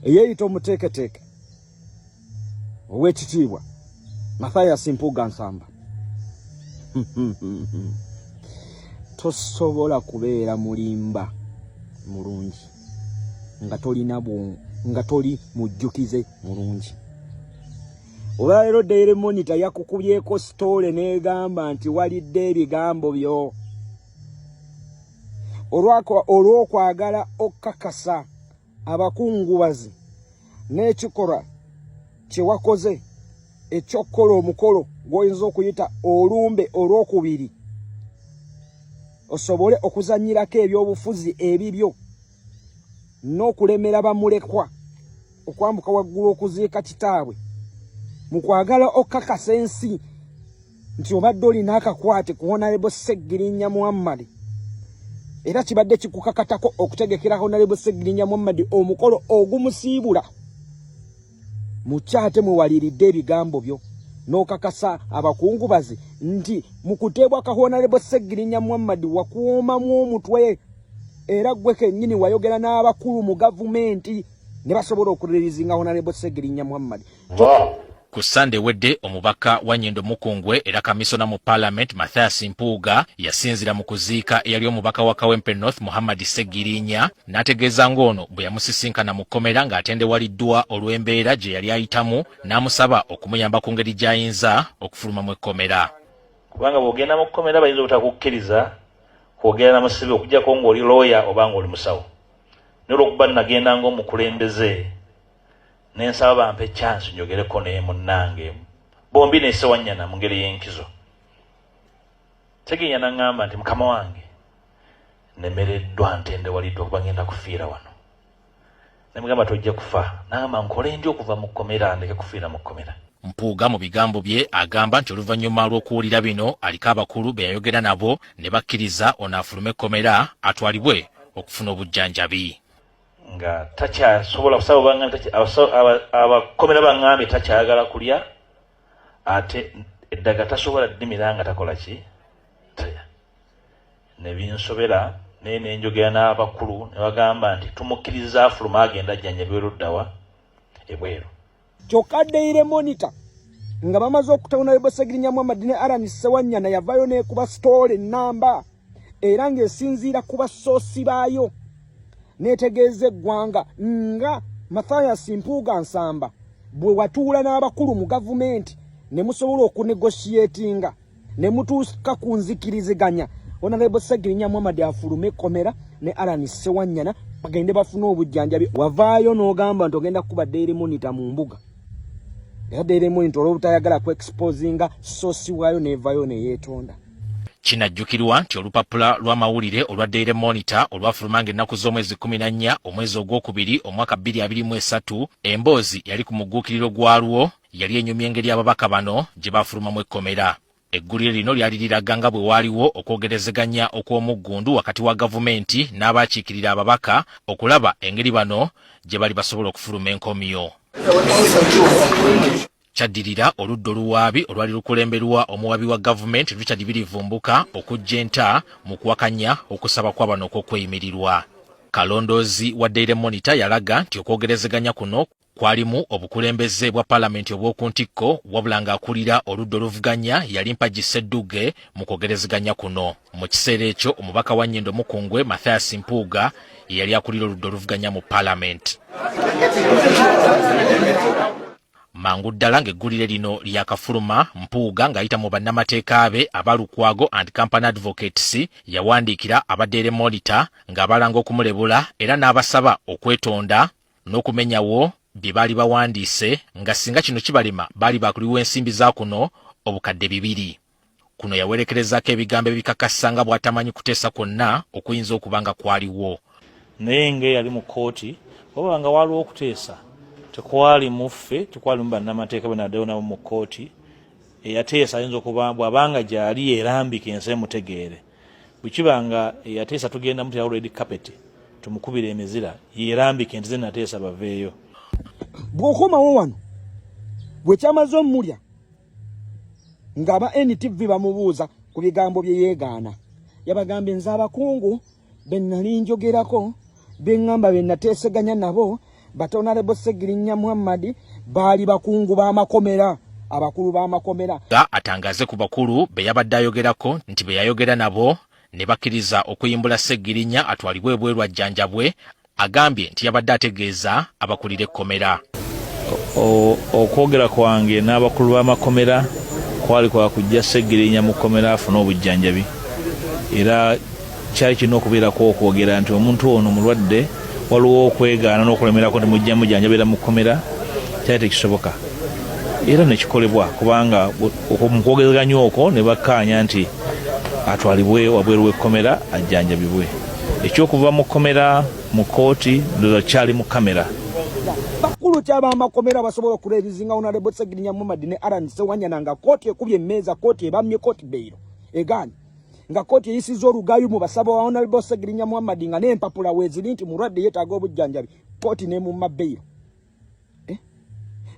eyeyita omuteeketeeke ow'ekitiibwa Mathias Mpuuga Nsamba. Tosobola kubeera mulimba mulungi nga toli mujjukize mulungi. Olwaleero Daily Monitor yakukubyeko story n'egamba nti walidde ebigambo byo olw'okwagala okukakasa abakungubazi n'ekikolwa kye wakoze ekyokkola omukolo gw'oyinza okuyita olumbe olwokubiri osobole okuzanyirako ebyobufuzi ebibyo n'okulemera bamulekwa okwambuka waggulu okuziika kitaabwe mu kwagala okukakasa ensi nti obadde olina akakwate ku Honorable Sseggirinya Muhammad era kibadde kikukakatako okutegekera Honorable Sseggirinya Muhammad omukolo ogumusiibula mukyate mwewaliridde ebigambo byo n'okakasa abakungubazi nti mu kuteebwa ka Honorable Sseggirinya Muhammad wakuwomamu omutwe era gwe kennyini wayogera n'abakulu mu gavumenti ne basobola okulirizinga Honorable Sseggirinya Muhammad. Ku Sunday wedde omubaka wa Nnyendo Mukungwe era kamisona mu Parliament Mathias Mpuuga yasinzira mu kuziika eyali omubaka wa Kawempe North Muhammad Sseggirinya n'ategeeza ng'ono bwe yamusisinkana mu kkomera ng'atendewaliddwa olw'embeera gye yali ayitamu n'amusaba okumuyamba ku ngeri gy'ayinza okufuluma mu kkomera. Kubanga bw'ogenda mu kkomera bayinza obutakukkiriza kwogera na musibe okuggyako ng'oli lawyer oba ng'oli musawo. N'olw'okuba nagenda ng'omukulembeze nensaba bampe chance njogereko ne munnange bombi ne sewanyana mu ngeri y'enkizo. Sseggirinya n'aŋŋamba nti mukama wange nemereddwa ntendewaliddwa okuba ngenda kufiira wano. Ne mugamba tojja kufa n'agamba nkole ndi okuva mu kkomera ndeke kufiira mu kkomera. Mpuuga mu bigambo bye agamba nti oluvannyuma lw'okuwulira bino aliko abakulu be yayogera nabo ne bakkiriza onaafulume ekkomera atwalibwe okufuna obujjanjabi. Nga takyasobola kusaba bangambe abakomera bangambe takyagala kulya ate eddaga tasobola ddimira nga takola ki taya ne binsobera naye nenjogera n'abakulu ne bagamba nti tumukkiriza afuluma agenda ajjanjabi oluddawa ebweru. Kyokka Daily Monitor nga bamaze okutawuna Honorable Sseggirinya Muhammad ne Alan Ssewanyana yavayo n'ekuba story namba era ng'esinziira ku basoosi baayo netegeeza eggwanga nga Mathias Mpuuga Nsamba bwe watuula n'abakulu mu gavumenti ne musobola okunegotiatinga ne mutuuka ku nzikiriziganya Honorable Sseggirinya Muhammad afulume ekkomera ne Alan Ssewanyana bagende bafune obujjanjabi. Wavaayo n'ogamba nti ogenda kuba Daily Monitor mu mbuga era Daily Monitor olw'obutayagala ku exposinga sosi waayo neevaayo neyeetonda. Kinajjukirwa nti olupapula lw'amawulire olwa Daily Monitor olwafulumanga ennaku z'omwezi 14 omwezi ogwokubiri omwaka 2023 emboozi yali ku mugguukiriro gwalwo yali enyumya engeri ababaka bano gye baafuluma mu ekkomera. Eggulire lino lyali liraga nga bwe waaliwo okwogerezeganya okw'omuggundu wakati wa gavumenti n'abaakiikirira ababaka okulaba engeri bano gye bali basobola okufuluma enkomyo. Kyaddirira oludda oluwaabi olwali lukulemberwa omuwabi wa gavumenti Richard Birivumbuka okujja enta mu kuwakanya okusaba kwa bano okw'okweyimirirwa. Kalondoozi wa Daily Monitor yalaga nti okwogerezeganya kuno kwalimu obukulembeze bwa Parliament obw'oku ntikko wabula ng'akulira oludda oluvuganya yali Mpagi Ssedduge mu kwogerezeganya kuno. Mu kiseera ekyo omubaka wa Nnyendo Mukungwe Mathias Mpuuga yali akulira oludda oluvuganya mu Parliament. Mangu ddala ng'eggulire lino lyakafuluma Mpuuga ng'ayita mu bannamateeka be aba Lukwago and Company Advocates yawandiikira aba Daily Monitor ng'abalanga okumulebula era n'abasaba okwetonda n'okumenyawo bye baali bawandiise nga singa kino kibalema baali bakuliwa ensimbi za kuno obukadde 2. Kuno yawerekerezaako ebigambo ebikakasa nga bw'atamanyi kuteesa kwonna okuyinza okubanga kwaliwo. Naye ng'eyali mu kkooti oba nga waliwo okuteesa tekwali muffe tekwali mu bannamateeka benaddeyo nabo mu kkooti eyateesa ayinza okuba bw'abanga gyali yerambika ensi emutegeere bwe kiba nga eyateesa tugenda mu already carpet tumukubira emizira yerambika enti ze nateesa baveeyo. Bw'okomawo wano bwe kyamaze omulya ng'aba NTV bamubuuza ku bigambo bye yeegaana yabagambye nze abakungu be nnali njogerako be ŋŋamba be nateeseganya nabo Honorable Segirinya Muhammad bali bakungu b'amakomera abakulu b'amakomera atangaze ku bakulu be yabadde ayogerako nti be yayogera nabo ne bakkiriza okuyimbula Segirinya atwalibwe ebweru ajjanjabwe. Agambye nti yabadde ategeeza abakulira ekkomera. Okwogera kwange n'abakulu b'amakomera kwali kwa kujja Segirinya mu kkomera afuna obujjanjabi, era kyali kirina okubeerako okwogera nti omuntu ono mulwadde, waliwo okwegaana n'okulemerako temujja mujjanjabira mu kkomera, kyali tekisoboka. Era nekikolebwa kubanga mu kwogezeganya okwo ne bakkaanya nti atwalibwe wabweru w'ekkomera ajjanjabibwe. Ekyokuva mu kkomera mu kooti ndoza kyali mu kamera. Bakulu kyaba amakomera basobola okuleebizinga Honorable Segirinya Muhammad ne Aran Ssewanyana nga kooti ekubye emmeeza, kooti ebamye, kooti beiro egaani nga kooti eyisiza olugayu mu basaba wa Honorable Segirinya Muhammad nga n'empapula weeziri nti mulwadde yeetaaga obujjanjabi, kooti ne mu mabbeiro.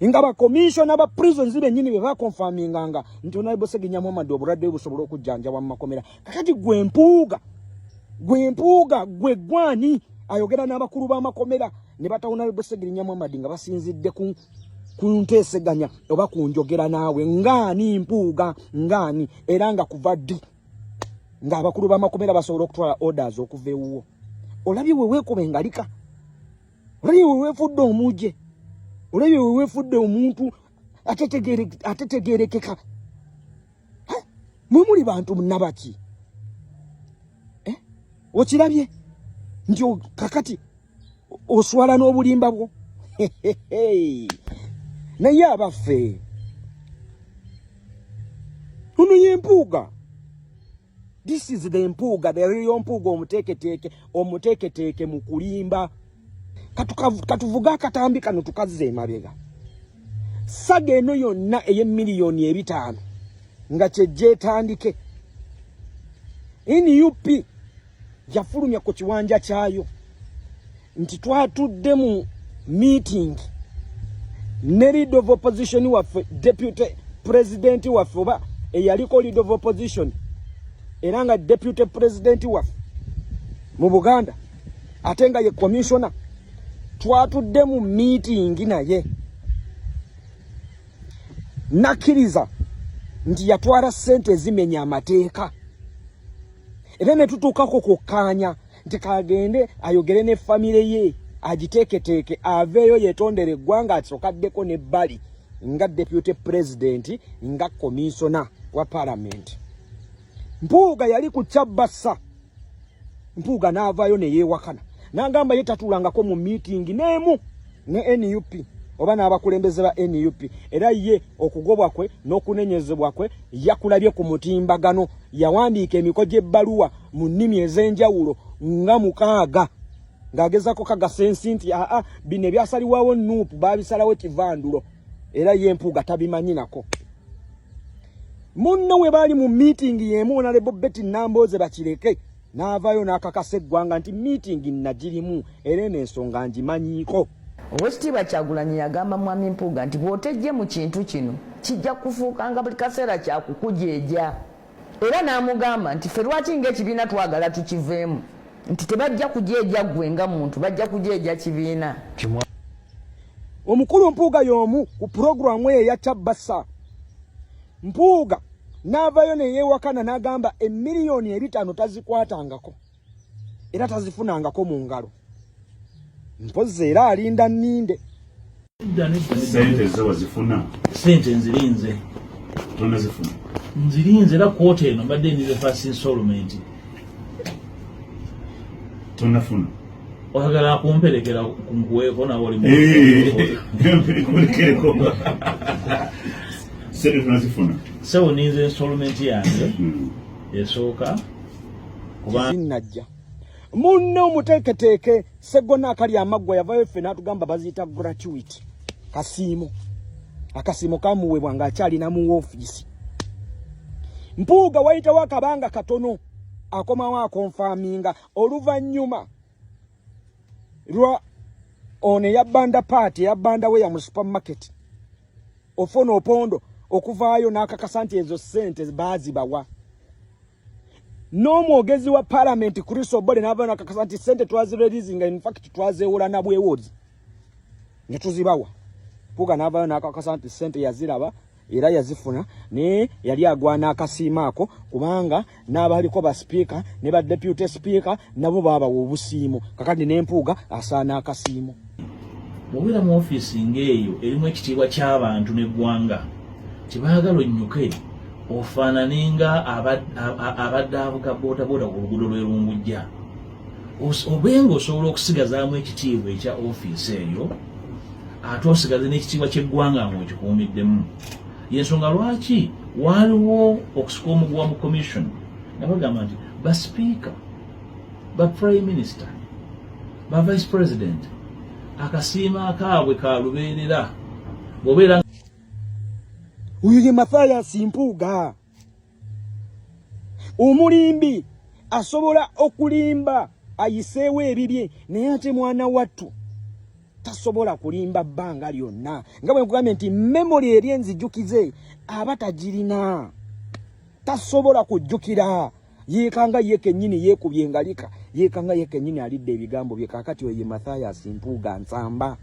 Nga bakomishona ba prisons bennyini be bakonfaminganga nti Honorable Segirinya Muhammad obulwadde busobola okujjanjabwa mu makomera. Kakati gwe mpuuga gwe gwani ayogera n'abakulu b'amakomera ne bata Honorable Segirinya Muhammad nga basinzidde ku nteeseganya oba ku njogera naawe ngaani mpuuga ngaani, era nga kuva ddi nga abakulu b'amakomera basobola okutwala orders okuva ewuwo. Olabye we weekuba engalika, olabye we weefudde omuje, olabye we weefudde omuntu atetegeerekeka. Mwe muli bantu munnabaki? Okirabye nti kakati oswala n'obulimba bwo. Naye abaffe ono y'empuuga. This is the mpuuga, the real mpuuga omuteeketeeke mu kulimba. Katuvuga akatambi kano tukazze emabega. Saga eno yonna ey'emiliyoni 5 nga kyejjeetandike. NUP yafulumya ku kiwanja kyayo nti twatudde mu meeting ne lead of opposition waffe, deputy president waffe oba eyaliko lead of opposition era nga deputy president waffe mu Buganda ate nga ye commissioner. Twatudde mu meeting naye nakkiriza nti yatwala ssente ezimenya amateeka. Era ne tutuukako kukkaanya nti kagende ayogere ne famire ye agiteeketeeke aveeyo yeetondere eggwanga asokaddeko n'ebbali nga deputy president nga commissioner wa parliament. Mpuuga yali ku Kyabassa. Mpuuga n'avaayo ne yeewakana n'agamba ye tatuulangako mu meeting n'emu ne NUP oba n'abakulembeze ba NUP, era ye okugobwa kwe n'okunenyezebwa kwe yakulabye ku mutimbagano. Yawandiika emiko gy'ebbaluwa mu nnimi ez'enjawulo nga 6 ng'agezako kagasensi nti bino ebyasaliwawo Nuupu baabisalawo Kivandulo, era ye Mpuuga tabimanyi nako. Munno we baali mu meeting y'emu Honorable Betty Nambooze bakireke n'avaayo n'akakasa eggwanga nti meeting nagirimu era n'ensonga ngimanyiiko. Oweekitiibwa Kyagulanyi yagamba Mwami Mpuuga nti bw'otejje mu kintu kino kijja kufuuka nga buli kaseera kyakukujeeja. Era n'amugamba nti ffe lwaki ng'ekibiina twagala tukiveemu, nti tebajja kujeeja ggwe nga muntu, bajja kujeeja kibiina. Omukulu Mpuuga y'omu ku puroguramu eya Kyabassa. Mpuuga n'avaayo ne yeewakana n'agamba emiliyoni 5 tazikwatangako era tazifunangako mu ngalo. Mpozi era alinda nninde. Sente zo zifuna. Sente nzirinze. Tuna zifuna. Nzirinze la kote eno mbadde ndize first installment. Tunafuna. Oyagala kumperekera kunkuweeko na wali mu. Kumperekeko. Sente tunazifuna. So ninze installment yange. Esooka. Kuba najja. Munno omuteeketeeke Sseggona akali amaggwa yavaayo ffe n'atugamba baziyita gratuity. Akasiimo kamuweebwa ng'akyalina mu woofiisi. Mpuuga wayitawo akabanga katono akomawo akonfaaminga oluvannyuma lwa ono eyabbanda paati eyabbanda we ya mu supermarket ofuna opondo okuvaayo n'akakasa nti ezo ssente baazibawa. N'omwogezi wa parliament Chris Obole n'avaayo n'akakasa nti ssente twazireleasinga, in fact twazeewola na bwewozi. ne tuzibawa Mpuuga n'avaayo n'akakasa nti ssente yaziraba era yazifuna ne yali agwana akasiima ako kubanga n'abaliko ba speaker ne ba deputy speaker nabo baabawa obusiimo kakati ne Mpuuga asaana akasiimo. Bw'obeera mu ofiisi ng'eyo erimu ekitiibwa ky'abantu n'eggwanga kibaagala onnyuke ofaanane nga abadde avuga boodabooda ku luguudo lw'Erungujja obenga osobola okusigazaamu ekitiibwa ekya ofiisi eyo ate osigaze n'ekitiibwa ky'eggwanga ng'okikuumiddemu. Yensonga lwaki waliwo okusika omuguwa mu commission nga bagamba nti ba speaker ba prime minister ba vice president akasiima akaabwe ka lubeerera bw'obeera uyu ye Mathias Mpuuga omulimbi asobola okulimba ayiseewo ebibye naye ate mwana wattu tasobola kulimba bbanga lyonna nga bwe nkugambye nti memory eri enzijjukize aba tagirina tasobola kujjukira yeekanga ye kennyini yeekubye engalika yeekanga ye kennyini alidde ebigambo bye kaakati oyo ye Mathias Mpuuga nsamba.